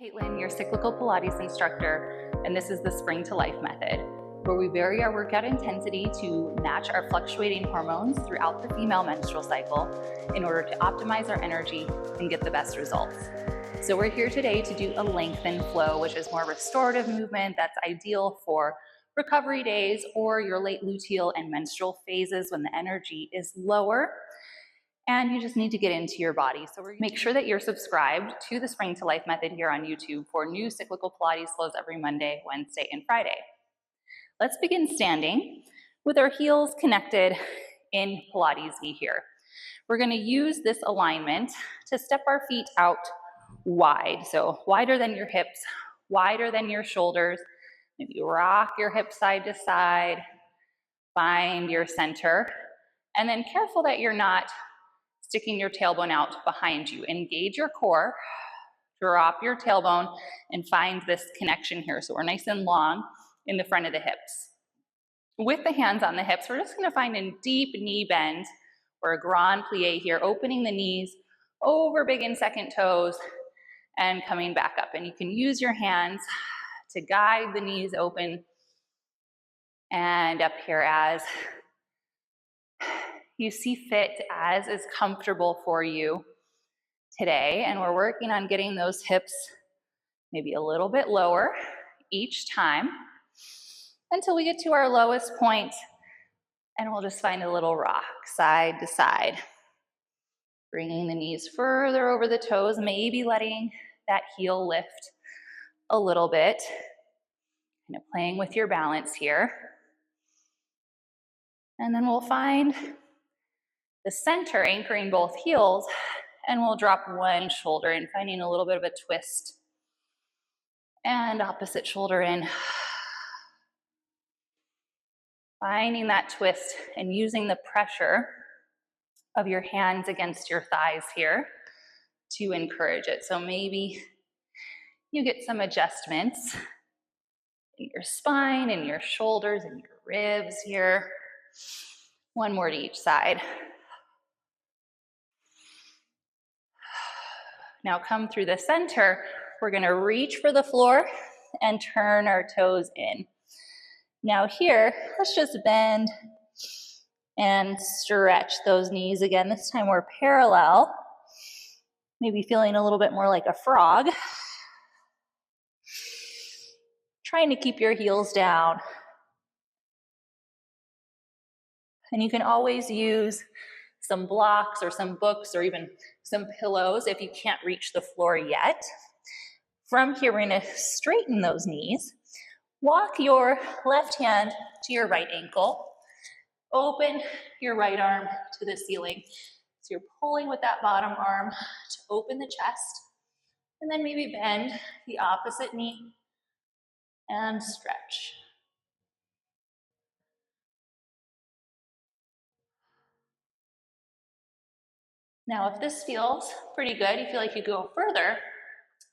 Caitlin, your cyclical Pilates instructor, and this is the Spring to Life method, where we vary our workout intensity to match our fluctuating hormones throughout the female menstrual cycle in order to optimize our energy and get the best results. So we're here today to do a lengthen flow, which is more restorative movement that's ideal for recovery days or your late luteal and menstrual phases when the energy is lower and you just need to get into your body. So make sure that you're subscribed to the Spring to Life method here on YouTube for new cyclical Pilates flows every Monday, Wednesday, and Friday. Let's begin standing with our heels connected in Pilates here. We're going to use this alignment to step our feet out wide. So wider than your hips, wider than your shoulders. Maybe rock your hips side to side, find your center, and then careful that you're not sticking your tailbone out behind you. Engage your core, drop your tailbone, and find this connection here. So we're nice and long in the front of the hips. With the hands on the hips, we're just gonna find a deep knee bend or a grand plie here, opening the knees over big and second toes and coming back up. And you can use your hands to guide the knees open and up here as you see fit, as is comfortable for you today. And we're working on getting those hips maybe a little bit lower each time until we get to our lowest point, and we'll just find a little rock side to side. Bringing the knees further over the toes, maybe letting that heel lift a little bit. Kind of playing with your balance here. And then we'll find the center anchoring both heels, and we'll drop one shoulder in, finding a little bit of a twist. And opposite shoulder in. Finding that twist and using the pressure of your hands against your thighs here to encourage it. So maybe you get some adjustments in your spine, in your shoulders, in your ribs here. One more to each side. Now come through the center. We're gonna reach for the floor and turn our toes in. Now here, let's just bend and stretch those knees again. This time we're parallel, maybe feeling a little bit more like a frog. Trying to keep your heels down. And you can always use some blocks or some books or even some pillows if you can't reach the floor yet. From here, we're gonna straighten those knees. Walk your left hand to your right ankle. Open your right arm to the ceiling. So you're pulling with that bottom arm to open the chest. And then maybe bend the opposite knee and stretch. Now, if this feels pretty good, you feel like you go further,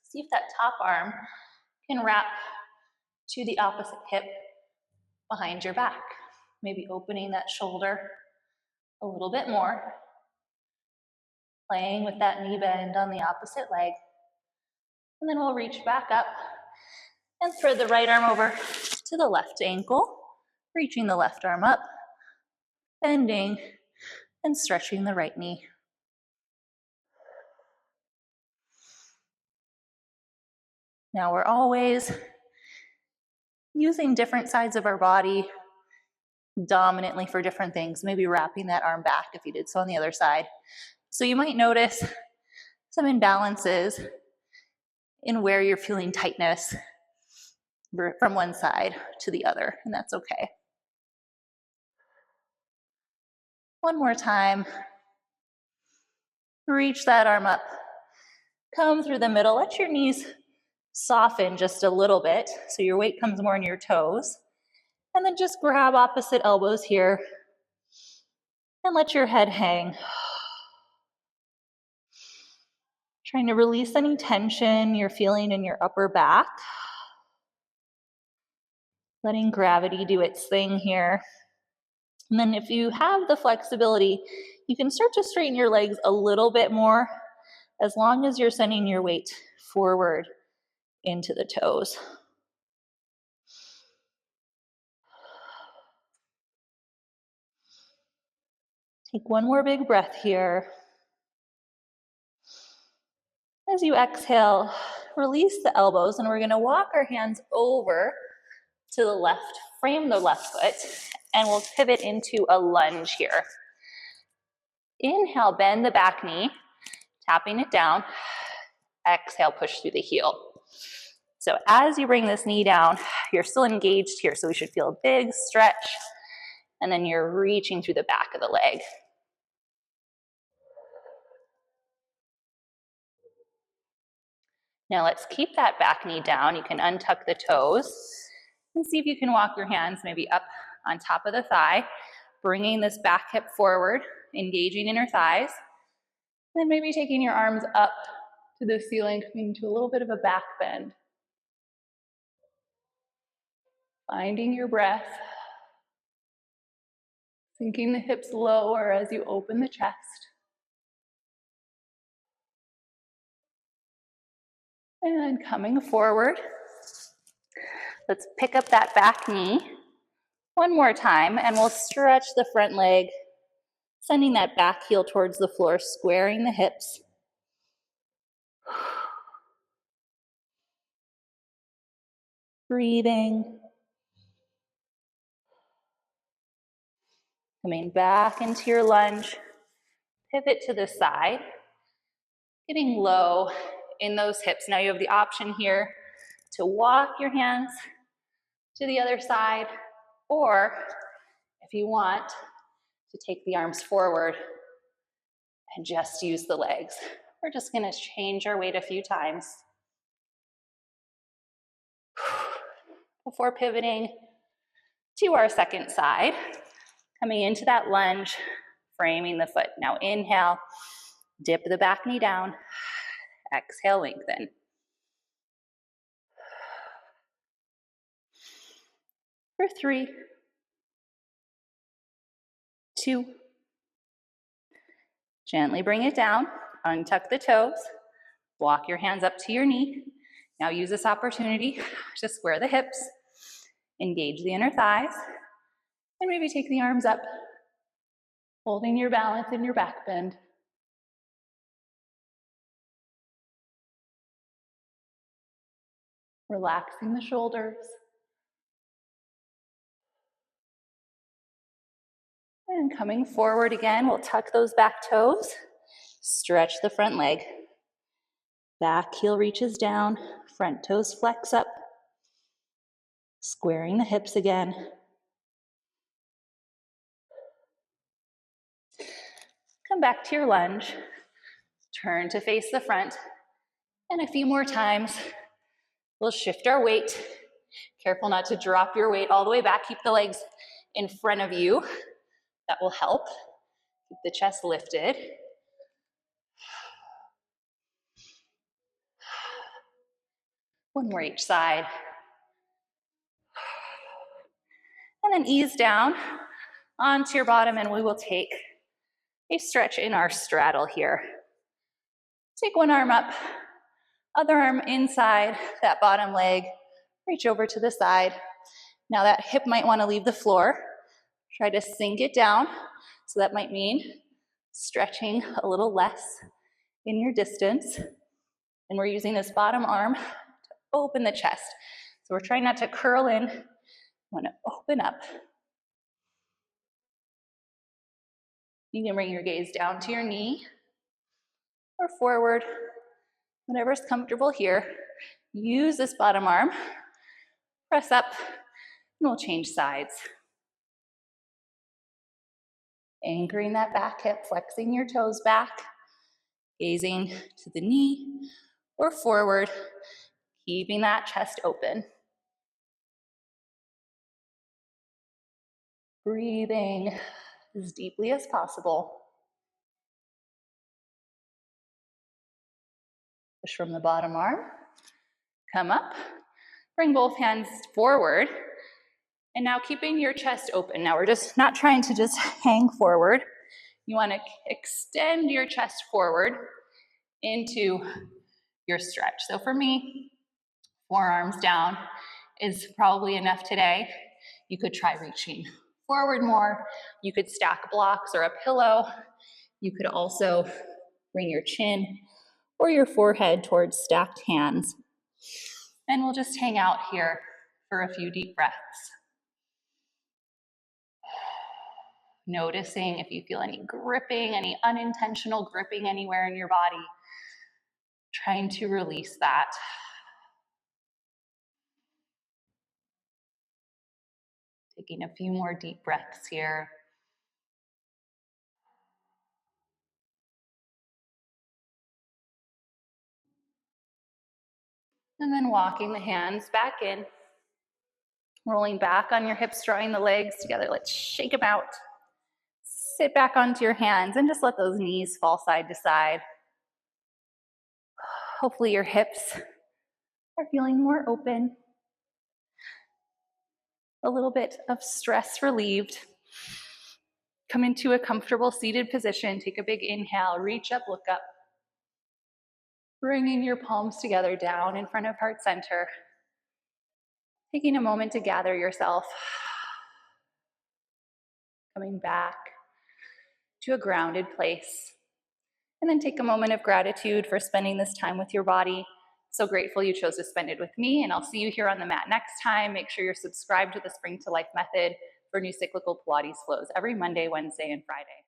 see if that top arm can wrap to the opposite hip behind your back. Maybe opening that shoulder a little bit more, playing with that knee bend on the opposite leg. And then we'll reach back up and thread the right arm over to the left ankle, reaching the left arm up, bending and stretching the right knee. Now we're always using different sides of our body dominantly for different things, maybe wrapping that arm back if you did so on the other side. So you might notice some imbalances in where you're feeling tightness from one side to the other, and that's okay. One more time. Reach that arm up. Come through the middle. Let your knees soften just a little bit so your weight comes more in your toes. And then just grab opposite elbows here and let your head hang. Trying to release any tension you're feeling in your upper back. Letting gravity do its thing here. And then if you have the flexibility, you can start to straighten your legs a little bit more as long as you're sending your weight forward into the toes. Take one more big breath here. As you exhale, release the elbows, and we're going to walk our hands over to the left, frame the left foot, and we'll pivot into a lunge here. Inhale, bend the back knee, tapping it down. Exhale, push through the heel. So as you bring this knee down, you're still engaged here, so we should feel a big stretch, and then you're reaching through the back of the leg. Now let's keep that back knee down. You can untuck the toes and see if you can walk your hands maybe up on top of the thigh, bringing this back hip forward, engaging inner thighs. Then maybe taking your arms up to the ceiling, coming to a little bit of a back bend. Finding your breath. Sinking the hips lower as you open the chest. And coming forward. Let's pick up that back knee one more time, and we'll stretch the front leg, sending that back heel towards the floor, squaring the hips. Breathing. Coming back into your lunge. Pivot to the side. Getting low in those hips. Now you have the option here to walk your hands to the other side, or if you want to take the arms forward and just use the legs. We're just going to change our weight a few times before pivoting to our second side. Coming into that lunge, framing the foot. Now inhale, dip the back knee down. Exhale, lengthen. For 3, 2. Gently bring it down. Untuck the toes. Walk your hands up to your knee. Now use this opportunity to square the hips. Engage the inner thighs. And maybe take the arms up, holding your balance in your back bend. Relaxing the shoulders. And coming forward again, we'll tuck those back toes, stretch the front leg. Back heel reaches down, front toes flex up, squaring the hips again. Come back to your lunge, turn to face the front, and a few more times, we'll shift our weight. Careful not to drop your weight all the way back. Keep the legs in front of you. That will help. Keep the chest lifted. One more each side. And then ease down onto your bottom, and we will take a stretch in our straddle here. Take one arm up, other arm inside that bottom leg. Reach over to the side. Now that hip might want to leave the floor. Try to sink it down. So that might mean stretching a little less in your distance. And we're using this bottom arm to open the chest. So we're trying not to curl in. We want to open up. You can bring your gaze down to your knee or forward, whatever's comfortable here. Use this bottom arm. Press up, and we'll change sides. Anchoring that back hip, flexing your toes back, gazing to the knee or forward, keeping that chest open. Breathing as deeply as possible. Push from the bottom arm. Come up. Bring both hands forward. And now keeping your chest open. Now we're just not trying to just hang forward. You want to extend your chest forward into your stretch. So for me, Forearms down is probably enough today. You could try reaching forward more. You could stack blocks or a pillow. You could also bring your chin or your forehead towards stacked hands. And we'll just hang out here for a few deep breaths. Noticing if you feel any gripping, any unintentional gripping anywhere in your body. Trying to release that. Taking a few more deep breaths here. And then walking the hands back in. Rolling back on your hips, drawing the legs together. Let's shake them out. Sit back onto your hands and just let those knees fall side to side. Hopefully your hips are feeling more open. A little bit of stress relieved. Come into a comfortable seated position. Take a big inhale, reach up, look up. Bringing your palms together down in front of heart center. Taking a moment to gather yourself. Coming back to a grounded place. And then take a moment of gratitude for spending this time with your body. So grateful you chose to spend it with me, and I'll see you here on the mat next time. Make sure you're subscribed to the Spring to Life method for new cyclical Pilates flows every Monday, Wednesday, and Friday.